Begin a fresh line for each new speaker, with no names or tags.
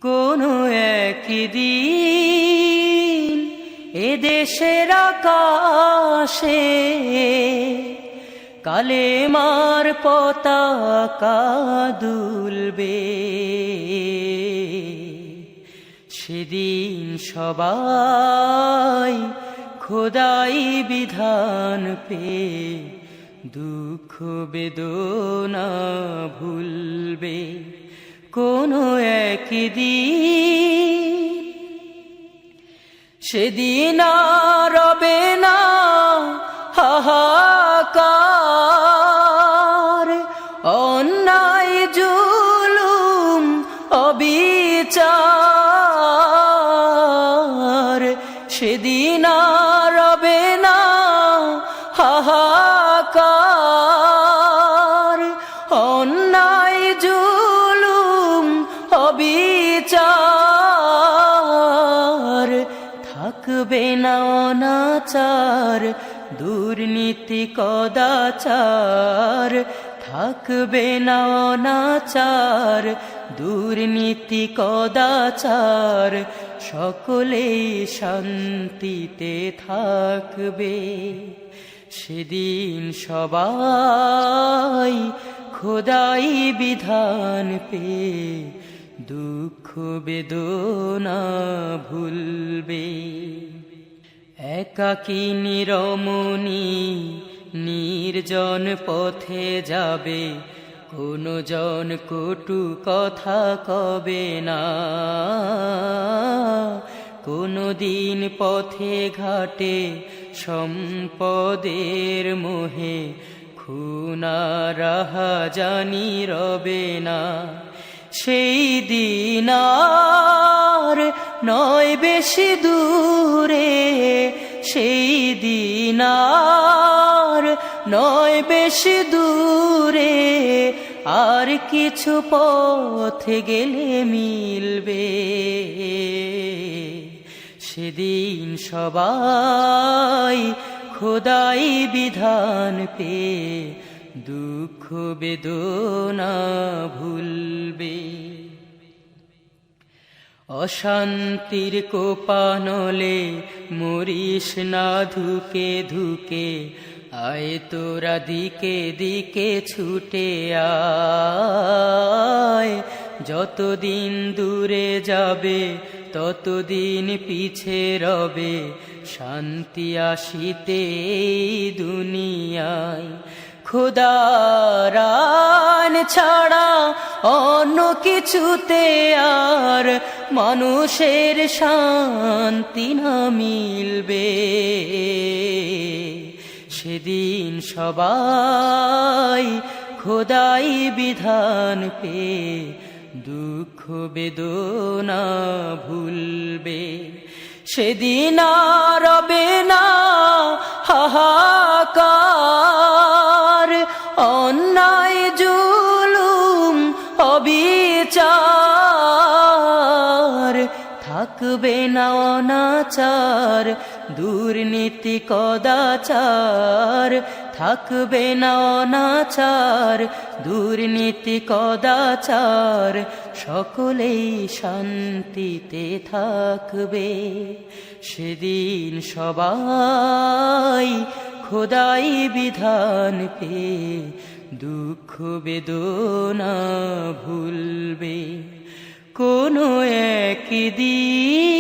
কোনো একদিন এদেশের আকাশে কালেমার পতাকা দুলবে। সেদিন সবাই খোদাই বিধান পেয়ে দুঃখ বেদনা ভুলবে। কোনো একদিন সেদিন আর রবে না হাহাকার, অন্যায় জুলুম অবিচার। সেদিন আর রবে না হাহাকার, অন্যায় জুলুম অবিচার। থাকবে না অনাচার দুর্নীতি কদাচার, থাকবে না অনাচার দুর্নীতি কদাচার। সকলেই শান্তিতে থাকবে। সেদিন সবাই খোদাই বিধান পেয়ে দুঃখ বেদনা ভুলবে। একাকিনী রমণী নির্জন পথে যাবে, কোনো জন কটু কথা কবে না। কোনো দিন পথে ঘাটে সম্পদের মোহে খুনা রাহাজানি রবে না। সেই দিন আর নয় বেশি দূরে, সেই দিন আর নয় বেশি দূরে। আর কিছু পথ গেলে মিলবে। সেদিন সবাই খোদাই বিধান পেয়ে দুঃখ বেদনা ভুলবে। অশান্তির কোপানলে মরিস না ধুকে ধুকে, আয় তোরা দিকে দিকে ছুটে আয়। যতদিন দূরে যাবে ততদিন পিছে রবে, শান্তি আসিতে এই দুনিয়ায়। খোদার আইন ছাড়া অন্য কিছুতে আর মানুষের শান্তি না মিলবে। সেদিন সবাই খোদাই বিধান পেয়ে দুঃখ বেদনা ভুলবে। সেদিন আর রবে না হাহাকার, অন্যায় জুলুম অবিচার। থাকবে না অনাচার দুর্নীতি কদাচার, থাকবে না অনাচার দুর্নীতি কদাচার। সকলেই শান্তিতে থাকবে। সেদিন সবাই খোদাই বিধান পেয়ে দুঃখ বেদনা ভুলবে। কোনো একদিন